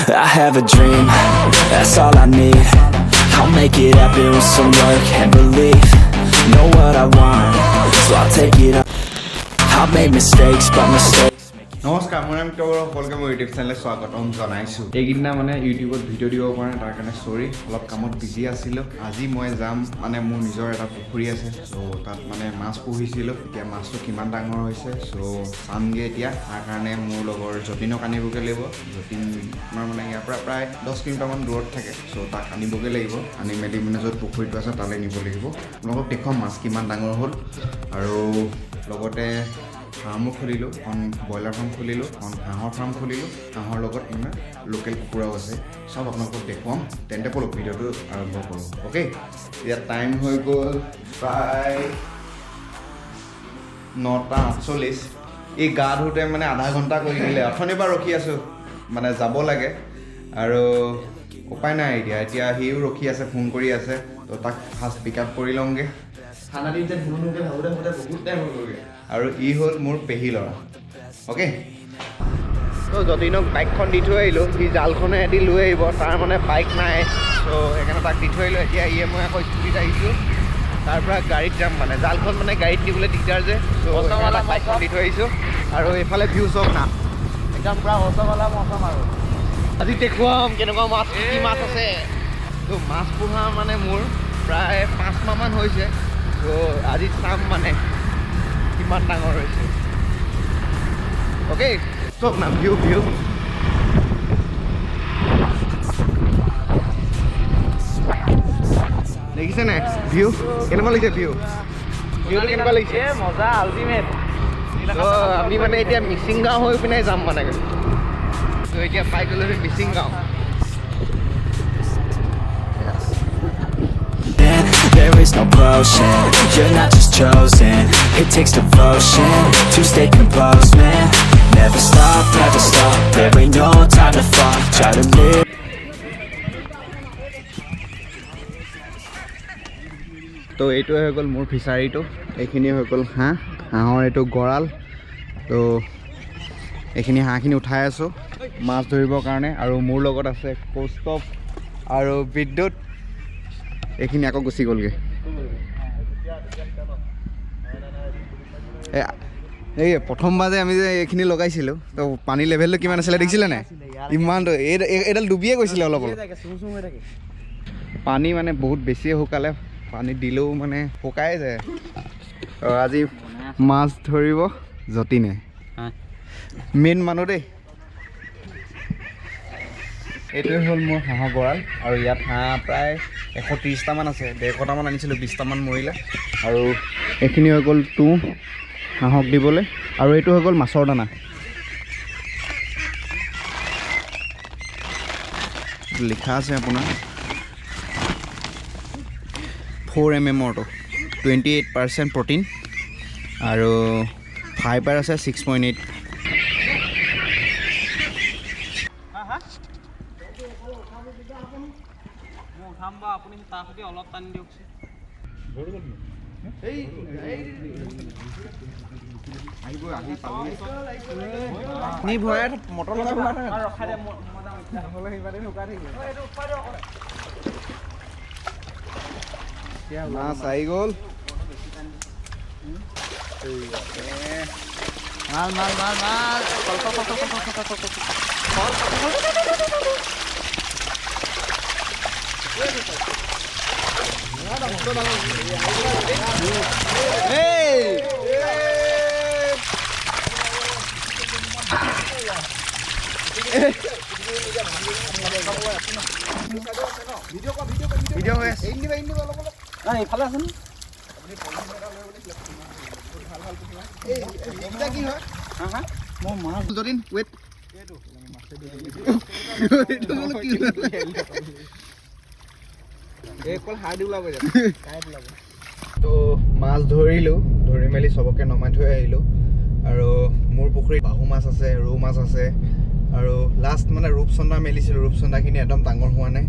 I have a dream, that's all I need. I'll make it happen with some work and belief. Know what I want, so I'll take it up. I've made mistakes, but mistakes. নমস্কাৰ মোৰ নাম টগৰ সকলোকে মোৰ YouTube চেনেলে স্বাগতম জনাইছোঁ এইকেইদিনা মানে ইউটিউবত ভিডিঅ' দিব পৰা নাই তাৰ কাৰণে চৰি অলপ কামত বিজি আছিলোঁ আজি মই যাম মানে মোৰ নিজৰ এটা পুখুৰী আছে চ' তাত মানে মাছ পুহিছিলোঁ এতিয়া মাছটো কিমান ডাঙৰ হৈছে চ' চামগৈ এতিয়া তাৰ কাৰণে মোৰ লগৰ যতীনক আনিবগৈ লাগিব যতীনৰ মানে ইয়াৰ পৰা প্ৰায় 10 কিলোমিটাৰমান দূৰত থাকে চ' তাক আনিবগৈ লাগিব আনি মেলি মানে য'ত পুখুৰীটো আছে তালৈ নিব লাগিব আপোনালোকক দেখুৱাম মাছ কিমান ডাঙৰ হ'ল আৰু লগতে ফাৰ্মো খুলিলোঁ এখন ব্ৰইলাৰ ফাৰ্ম খুলিলোঁ এখন হাঁহৰ ফাৰ্ম খুলিলোঁ হাঁহৰ লগত মানে লোকেল কুকুৰাও আছে চব আপোনালোকক দেখুৱাম তেন্তে বলক ভিডিঅ'টো আৰম্ভ কৰোঁ অ'কে এতিয়া টাইম হৈ গ'ল প্ৰায় 9:48 এই গা ধুওঁতে মানে আধা ঘণ্টা কৰি দিলে অথনিৰ পৰা ৰখি আছোঁ মানে যাব লাগে আৰু উপায় নাই এতিয়া সিও ৰখি আছে ফোন কৰি আছে তো তাক ফাৰ্ষ্ট পিক আপ কৰি লওঁগৈ খানা দিনতে ধুনুকে ভাবোঁতে বহুত টাইম হৈ গ'লগৈ আৰু ই হ'ল মোৰ পেহী ল'ৰা অ'কে তো যতীনক বাইকখন দি থৈ আহিলোঁ সি জালখনে এদি লৈ আহিব তাৰ মানে বাইক নাই চ' সেইকাৰণে তাক দি থৈ আহিলোঁ এতিয়া মই আকৌ স্কুটিত আহিছোঁ তাৰ পৰা গাড়ীত যাম মানে জালখন মানে গাড়ীত নিবলৈ দিগদাৰ যে চ' বাইকখন দি থৈ আহিছোঁ আৰু এইফালে ভিউ চব না একদম পূৰা ৰসগোল্লা মৌচম আৰু আজি দেখুৱাম কেনেকুৱা মাছ কি মাছ আছে তো মাছ পোহা মানে মোৰ প্ৰায় 5 মাহমান হৈছে ত' আজি চাম মানে কিমান ডাঙৰ হৈছে অ'কে চব না ভিউ দেখিছে নাই ভিউ কেনেকুৱা লাগিছে ভিউটো কেনেকুৱা লাগিছে মজা আল্টিমেট আমি মানে এতিয়া মিচিং গাঁও হৈ পিনে যাম মানে তো এতিয়া পাই গ'লো মিচিং গাঁও There is no potion, you're not just chosen. It takes devotion to stay composed, man. Never stop, there ain't no time to fall. Try to live. তো এইটোৱে হৈ গ'ল মোৰ ফিচাৰীটো এইখিনি হৈ গ'ল হাঁহৰ এইটো গঁৰাল তো এইখিনি হাঁহখিনি উঠাই আছোঁ মাছ ধৰিবৰ কাৰণে আৰু মোৰ লগত আছে কৌস্তভ আৰু বিদ্যুৎ এইখিনি আকৌ গুচি গ'লগৈ এই প্ৰথমবাৰ যে আমি যে এইখিনি লগাইছিলোঁ তো পানী লেভেলটো কিমান আছিলে দেখিছিলে নাই ইমানটো এইডাল ডুবিয়ে গৈছিলে অলপ পানী মানে বহুত বেছিয়ে শুকালে পানী দিলেও মানে শুকাই যায় আজি মাছ ধৰিব যতীনে মেইন মানুহ দেই এইটোৱে হ'ল মোৰ হাঁহৰ গঁৰাল আৰু ইয়াত হাঁহ প্ৰায় 130টামান আছে 150টামান আনিছিলোঁ 20টামান মৰিলে আৰু এইখিনি হৈ গ'ল হাঁহক দিবলৈ আৰু এইটো হৈ গ'ল মাছৰ দানা লিখা আছে আপোনাৰ 4 mmৰটো 28% প্ৰটিন আৰু ফাইবাৰ আছে 6.8 আপুনি তাৰ সৈতে অলপ টানি দিয়কচোন নি ভৰাই মটৰ লগাই ভৰাই ৰখাই দে মাছ আহি গ'ল ভিডিঅ' হৈ আছে এইফালে আছে কি হয় মোৰ মাছ যতীন ৱেট তো মাছ ধৰিলোঁ ধৰি মেলি চবকে নমাই থৈ আহিলোঁ আৰু মোৰ পুখুৰীত বাহু মাছ আছে ৰৌ মাছ আছে আৰু লাষ্ট মানে ৰূপচন্দা মেলিছিলোঁ ৰূপচন্দাখিনি একদম ডাঙৰ হোৱা নাই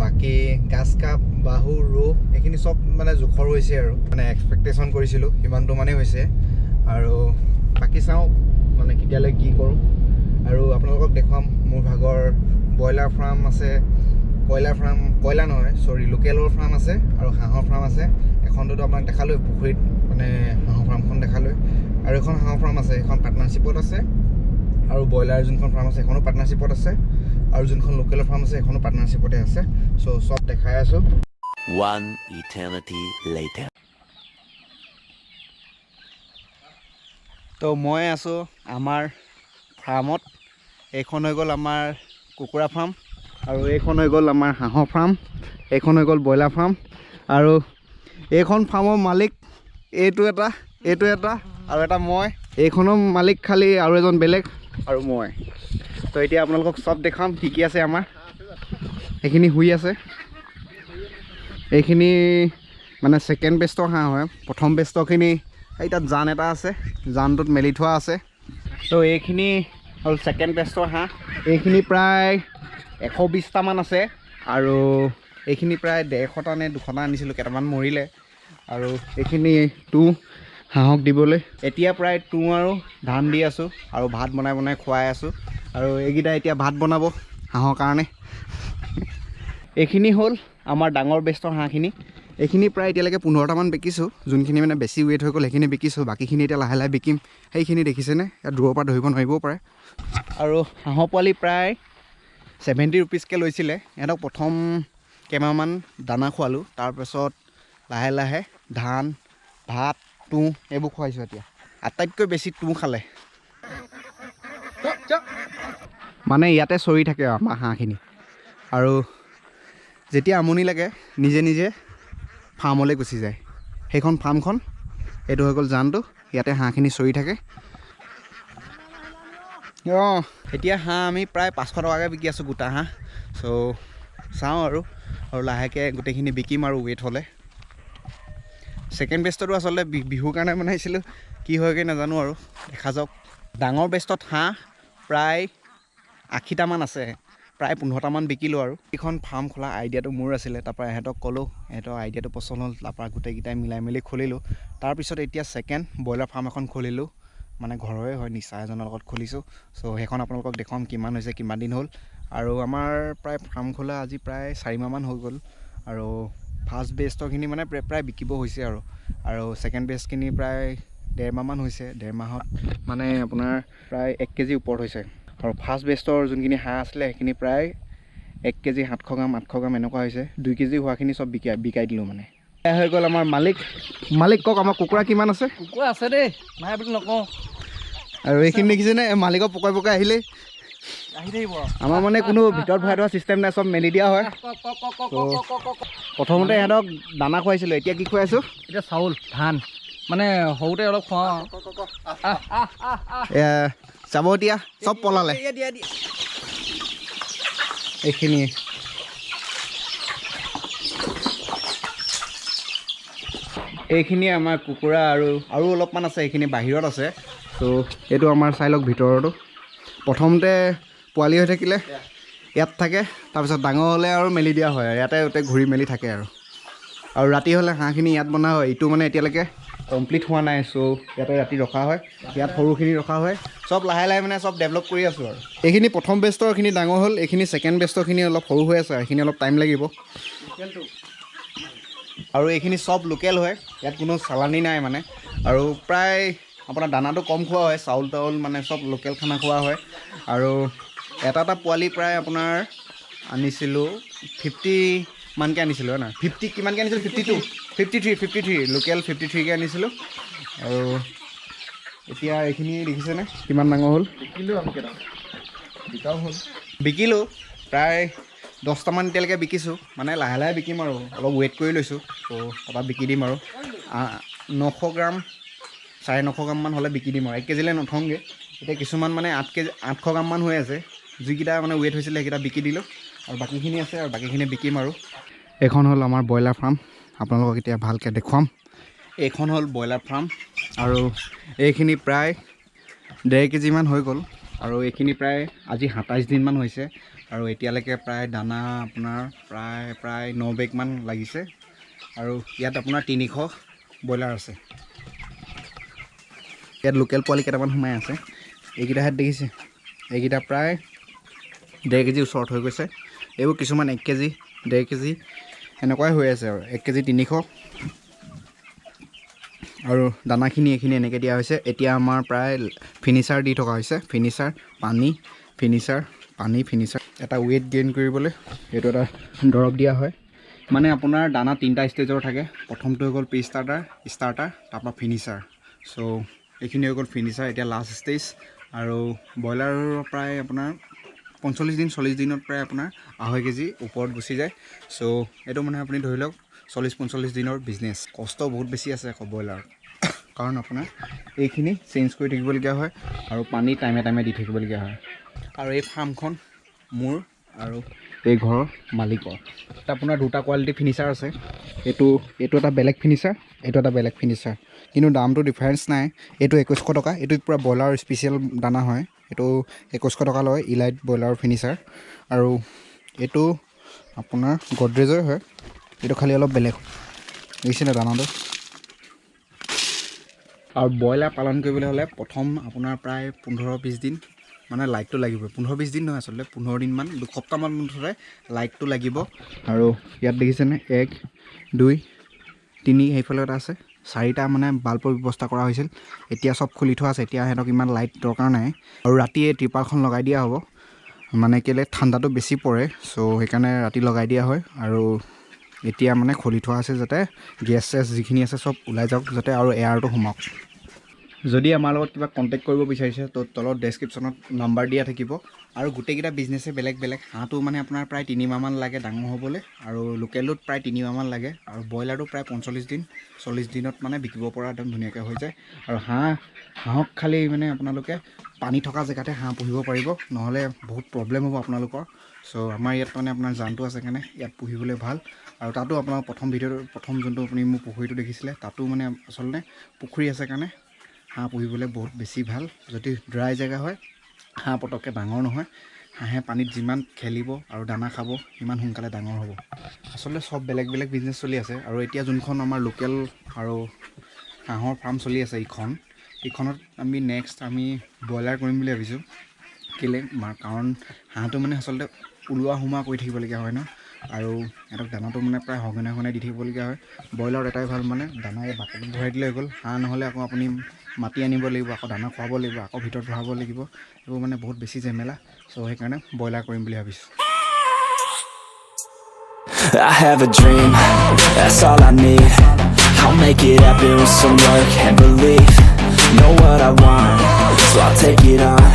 বাকী গাছ কাপ বাহু ৰৌ এইখিনি চব মানে জোখৰ হৈছে আৰু মানে এক্সপেক্টেশ্যন কৰিছিলোঁ সিমানটো মানে হৈছে আৰু বাকী চাওঁ মানে কেতিয়ালৈ কি কৰোঁ আৰু আপোনালোকক দেখুৱাম মোৰ ভাগৰ ব্ৰইলাৰ ফাৰ্ম আছে, কয়লাৰ নহয় চৰি লোকেলৰ ফাৰ্ম আছে আৰু হাঁহৰ ফাৰ্ম আছে। এখনটোতো আপোনাক দেখালোঁ পুখুৰীত মানে হাঁহৰ ফাৰ্মখন দেখালোঁ, আৰু এখন হাঁহৰ ফাৰ্ম আছে, এখন পাৰ্টনাৰশ্বিপত আছে, আৰু ব্ৰইলাৰ যোনখন ফাৰ্ম আছে সেইখনো পাৰ্টনাৰশ্বিপত আছে, আৰু যোনখন লোকেলৰ ফাৰ্ম আছে সেইখনো পাৰ্টনাৰশ্বিপতে আছে। চ' চব দেখাই আছোঁ। One eternity later. তো মই আছোঁ আমাৰ ফাৰ্মত। এইখন হৈ গ'ল আমাৰ কুকুৰা ফাৰ্ম, আৰু এইখন হৈ গ'ল আমাৰ হাঁহৰ ফাৰ্ম, এইখন হৈ গ'ল ব্ৰইলাৰ ফাৰ্ম, আৰু এইখন ফাৰ্মৰ মালিক এইটো এটা আৰু এটা মই। এইখনৰ মালিক খালি আৰু এজন বেলেগ আৰু মই। তো এতিয়া আপোনালোকক চব দেখাম কি কি আছে আমাৰ। এইখিনি শুই আছে, এইখিনি মানে ছেকেণ্ড বেষ্টৰ হাঁহ হয়। প্ৰথম বেষ্টৰখিনি এই তাত জান এটা আছে, জানটোত মেলি থোৱা আছে। তো এইখিনি হ'ল ছেকেণ্ড বেষ্টৰ হাঁহ। এইখিনি প্ৰায় 120টামান আছে, আৰু এইখিনি প্ৰায় 150টা নে 200টা আনিছিলোঁ, কেইটামান মৰিলে। আৰু এইখিনি তুঁহ হাঁহক দিবলৈ এতিয়া প্ৰায় তুঁহ আৰু ধান দি আছোঁ, আৰু ভাত বনাই খুৱাই আছোঁ। আৰু এইকেইটা এতিয়া ভাত বনাব হাঁহৰ কাৰণে। এইখিনি হ'ল আমাৰ ডাঙৰ বেষ্টৰ হাঁহখিনি। এইখিনি প্ৰায় এতিয়ালৈকে 15টামান বিকিছোঁ। যোনখিনি মানে বেছি ৱেইট হৈ গ'ল সেইখিনি বিকিছোঁ, বাকীখিনি এতিয়া লাহে লাহে বিকিম। সেইখিনি দেখিছেনে, ইয়াত দূৰৰ পৰা ধৰিব নোৱাৰিবও পাৰে। আৰু হাঁহৰ পোৱালি প্ৰায় 70 ৰুপিজকৈ লৈছিলে। ইহঁতক প্ৰথম কেইমাহমান দানা খোৱালোঁ, তাৰপাছত লাহে লাহে ধান, ভাত, তুঁহ এইবোৰ খুৱাইছোঁ। এতিয়া আটাইতকৈ বেছি তুঁহ খালে, মানে ইয়াতে চৰি থাকে আমাৰ হাঁহখিনি। আৰু যেতিয়া আমনি লাগে নিজে নিজে ফাৰ্মলৈ গুচি যায়। সেইখন ফাৰ্মখন, এইটো হৈ গ'ল জানটো, ইয়াতে হাঁহখিনি চৰি থাকে। অঁ, এতিয়া হাঁহ আমি প্ৰায় 500 টকাকৈ বিকি আছোঁ গোটা হাঁহ। চ' চাওঁ আৰু লাহেকৈ গোটেইখিনি বিকিম আৰু ৱেইট হ'লে। ছেকেণ্ড বেষ্টটো আচলতে বিহুৰ কাৰণে বনাইছিলোঁ, কি হয়গৈ নাজানো আৰু দেখা যাওক। ডাঙৰ বেষ্টত হাঁহ প্ৰায় 80টামান আছে, প্ৰায় 15টামান বিকিলোঁ। আৰু এইখন ফাৰ্ম খোলা আইডিয়াটো মোৰ আছিলে, তাৰপৰা ইহঁতক ক'লোঁ, ইহঁতৰ আইডিয়াটো পচন্দ হ'ল, তাৰপৰা গোটেইকেইটাই মিলাই মেলি খুলিলোঁ। তাৰপিছত এতিয়া ছেকেণ্ড ব্ৰইলাৰ ফাৰ্ম এখন খুলিলোঁ, মানে ঘৰৰে হয়, নিচা এজনৰ লগত খুলিছোঁ। চ' সেইখন আপোনালোকক দেখুৱাম কিমান হৈছে, কিমান দিন হ'ল। আৰু আমাৰ প্ৰায় ফাৰ্ম খোলা আজি প্ৰায় 4 মাহমান হৈ গ'ল। আৰু ফাৰ্ষ্ট বেষ্টৰখিনি মানে প্ৰায় বিকিব হৈছে, আৰু ছেকেণ্ড বেষ্টখিনি প্ৰায় 1.5 মাহমান হৈছে। 1.5 মাহত মানে আপোনাৰ প্ৰায় 1 কেজি ওপৰত হৈছে। আৰু ফাৰ্ষ্ট বেষ্টৰ যোনখিনি হাঁহ আছিলে সেইখিনি প্ৰায় 1 কেজি 700 গ্ৰাম 800 গ্ৰাম এনেকুৱা হৈছে। 2 কেজি হোৱাখিনি চব বিকাই দিলোঁ মানে। এয়া হৈ গ'ল আমাৰ মালিক কওক, আমাৰ কুকুৰা কিমান আছে? কুকুৰা আছে দেই, নাই বুলি নকওঁ। আৰু এইখিনি দেখিছেনে, মালিকক পকাই আহিলেই আহি থাকিব। আমাৰ মানে কোনো ভিতৰত ভৰাই থোৱা ছিষ্টেম নাই, চব মেলি দিয়া হয়। প্ৰথমতে সিহঁতক দানা খুৱাইছিলোঁ, এতিয়া কি খুৱাইছোঁ? এতিয়া চাউল ধান, মানে সৰুতে অলপ খুৱাওঁ। চাব এতিয়া চব পলালে এইখিনি। এইখিনিয়ে আমাৰ কুকুৰা, আৰু অলপমান আছে, এইখিনি বাহিৰত আছে। ত' এইটো আমাৰ চাই লওক ভিতৰতো। প্ৰথমতে পোৱালি হৈ থাকিলে ইয়াত থাকে, তাৰপিছত ডাঙৰ হ'লে আৰু মেলি দিয়া হয়, ইয়াতে ঘূৰি মেলি থাকে। আৰু ৰাতি হ'লে হাঁহখিনি ইয়াত বনোৱা হয়। এইটো মানে এতিয়ালৈকে কমপ্লিট হোৱা নাই, চ' ইয়াতে ৰাতি ৰখা হয়, ইয়াত সৰুখিনি ৰখা হয়। চব লাহে লাহে মানে চব ডেভেলপ কৰি আছোঁ। আৰু এইখিনি প্ৰথম বেষ্টৰখিনি ডাঙৰ হ'ল, এইখিনি ছেকেণ্ড বেষ্টৰখিনি অলপ সৰু হৈ আছে, এইখিনি অলপ টাইম লাগিব। আৰু এইখিনি চব লোকেল হয়, ইয়াত কোনো চালানী নাই মানে। আৰু প্ৰায় আপোনাৰ দানাটো কম খোৱা হয়, চাউল তাউল মানে চব লোকেল খানা খোৱা হয়। আৰু এটা পোৱালি প্ৰায় আপোনাৰ আনিছিলোঁ 50 মানকৈ আনিছিলোঁ, হয় নহয় 50 কিমানকৈ আনিছিলোঁ, 53 লোকেল 53কৈ আনিছিলোঁ। আৰু এতিয়া এইখিনি দেখিছেনে কিমান ডাঙৰ হ'ল। বিকিলোঁ প্ৰায় 10টামান এতিয়ালৈকে বিকিছোঁ, মানে লাহে লাহে বিকিম আৰু অলপ ৱেইট কৰি লৈছোঁ। ত' তাৰপৰা বিকি দিম আৰু 900 গ্ৰাম 950 গ্ৰামমান হ'লে বিকি দিম আৰু 1 কেজিলৈ নথওঁগৈ। এতিয়া কিছুমান মানে 800 গ্ৰামমান হৈ আছে, যিকেইটা মানে ৱেইট হৈছিলে সেইকেইটা বিকি দিলোঁ, আৰু বাকীখিনি আছে, আৰু বাকীখিনি বিকিম। আৰু এইখন হ'ল আমাৰ ব্ৰইলাৰ ফাৰ্ম, আপোনালোকক এতিয়া ভালকৈ দেখুৱাম। এইখন হ'ল ব্ৰইলাৰ ফাৰ্ম, আৰু এইখিনি প্ৰায় 1.5 কেজিমান হৈ গ'ল। আৰু এইখিনি প্ৰায় আজি 27 দিনমান হৈছে, আৰু এতিয়ালৈকে প্ৰায় দানা আপোনাৰ প্ৰায় 9 বেগমান লাগিছে। আৰু ইয়াত আপোনাৰ 300 ব্ৰইলাৰ আছে। ইয়াত লোকেল পোৱালি কেইটামান সোমাই আছে, এইকেইটা হাত দেখিছে, এইকেইটা প্ৰায় 1.5 কেজি ওচৰত হৈ গৈছে এইবোৰ কিছুমান 1 কেজি 1.5 কেজি এনেকুৱাই হৈ আছে আৰু 1 কেজি 300 আৰু দানাখিনি এইখিনি এনেকৈ দিয়া হৈছে এতিয়া আমাৰ প্ৰায় ফিনিচাৰ দি থকা হৈছে ফিনিচাৰ পানী এটা ৱেইট গেইন কৰিবলৈ এইটো এটা দৰৱ দিয়া হয় মানে আপোনাৰ দানা 3টা ষ্টেজৰ থাকে প্ৰথমটো হৈ গ'ল প্ৰি ষ্টাৰ্টাৰ তাৰপৰা ফিনিচাৰ চ' এইখিনি হৈ গ'ল ফিনিচাৰ এতিয়া লাষ্ট ষ্টেজ আৰু ব্ৰইলাৰৰ প্ৰায় আপোনাৰ 40 দিনত প্ৰায় আপোনাৰ 2.5 কেজি ওপৰত গুচি যায় চ' এইটো মানে আপুনি ধৰি লওক 40-45 দিনৰ বিজনেছ কষ্ট বহুত বেছি আছে আকৌ ব্ৰইলাৰ কাৰণ আপোনাৰ এইখিনি চেঞ্জ কৰি থাকিবলগীয়া হয় আৰু পানী টাইমে টাইমে দি থাকিবলগীয়া হয় আৰু এই ফাৰ্মখন মোৰ আৰু এই ঘৰৰ মালিকৰ আপোনাৰ দুটা কোৱালিটি ফিনিচাৰ আছে এইটো এটা বেলেগ ফিনিচাৰ এইটো এটা বেলেগ ফিনিচাৰ কিন্তু দামটো ডিফাৰেঞ্চ নাই এইটো 2100 টকা এইটো পূৰা ব্ৰইলাৰ স্পেচিয়েল দানা হয় এইটো 2100 টকা লয় ইলাইট ব্ৰইলাৰ ফিনিচাৰ আৰু এইটো আপোনাৰ গডৰেজৰ হয় এইটো খালি অলপ বেলেগ দেখিছেনে দানাটো আৰু ব্ৰইলাৰ পালন কৰিবলৈ হ'লে প্ৰথম আপোনাৰ প্ৰায় 15-20 দিন মানে লাইটটো লাগিব 15-20 দিন নহয় আচলতে 15 দিনমান দুসপ্তাহমান মুঠতে লাইটটো লাগিব আৰু ইয়াত দেখিছেনে 1 2 3 সেইফালে এটা আছে 4টা মানে বাল্বৰ ব্যৱস্থা কৰা হৈছিল এতিয়া সব খুলি থোৱা আছে এতিয়া হেতক ইমান লাইট দৰকাৰ নাই আৰু ৰাতি এই ত্ৰিপালখন লগাই দিয়া হ'ব মানে কেলে ঠাণ্ডাটো বেছি পৰে চ' সেইকাৰণে ৰাতি লগাই দিয়া হয় আৰু এতিয়া মানে খুলি থোৱা আছে যাতে গেছ যিখিনি আছে সব ওলাই যাওক যাতে আৰু এয়াৰটো সোমাওক যদি আমাৰ লগত কিবা কণ্টেক্ট কৰিব বিচাৰিছে তো তলত ডেছক্ৰিপশ্যনত নাম্বাৰ দিয়া থাকিব আৰু গোটেইকেইটা বিজনেছে বেলেগ বেলেগ হাঁহটো মানে আপোনাৰ প্ৰায় 3 মাহমান লাগে ডাঙৰ হ'বলৈ আৰু লোকেলটোত প্ৰায় 3 মাহমান লাগে আৰু ব্ৰইলাৰটো প্ৰায় 40 দিনত মানে বিকিব পৰা একদম ধুনীয়াকৈ হৈ যায় আৰু হাঁহক খালি মানে আপোনালোকে পানী থকা জেগাতে হাঁহ পুহিব পাৰিব নহ'লে বহুত প্ৰব্লেম হ'ব আপোনালোকৰ চ' আমাৰ ইয়াত মানে আপোনাৰ জানটো আছে কাৰণে ইয়াত পুহিবলৈ ভাল আৰু তাতো আপোনাৰ প্ৰথম যোনটো আপুনি মোৰ পুখুৰীটো দেখিছিলে তাতো মানে আচলতে পুখুৰী আছে কাৰণে হাঁহ পুহিবলৈ বহুত বেছি ভাল যদি ড্ৰাই জেগা হয় হাঁহ পটককৈ ডাঙৰ নহয় হাঁহে পানীত যিমান খেলিব আৰু দানা খাব সিমান সোনকালে ডাঙৰ হ'ব আচলতে সব বেলেগ বেলেগ বিজনেছ চলি আছে আৰু এতিয়া যোনখন আমাৰ লোকেল আৰু হাঁহৰ ফাৰ্ম চলি আছে এইখনত আমি নেক্সট আমি ব্ৰইলাৰ কৰিম বুলি ভাবিছোঁ কেলে কাৰণ হাঁহটো মানে আচলতে ওলোৱা সোমোৱা কৰি থাকিবলগীয়া হয় ন আৰু সিহঁতক দানাটো মানে প্ৰায় সঘনাই দি থাকিবলগীয়া হয় ব্ৰইলাৰত এটাই ভাল মানে দানা এই বাকেটত ভৰাই দিলে হৈ গ'ল হাঁহ নহ'লে আকৌ আপুনি মাটি আনিব লাগিব আকৌ দানা খুৱাব লাগিব আকৌ ভিতৰত ভৰাব লাগিব এইবোৰ মানে বহুত বেছি ঝেমেলা চ' সেইকাৰণে ব্ৰইলাৰ কৰিম বুলি ভাবিছোঁ I have a dream, that's all I need. I'll make it happen with some work and belief. Know what I want, so I'll take it on.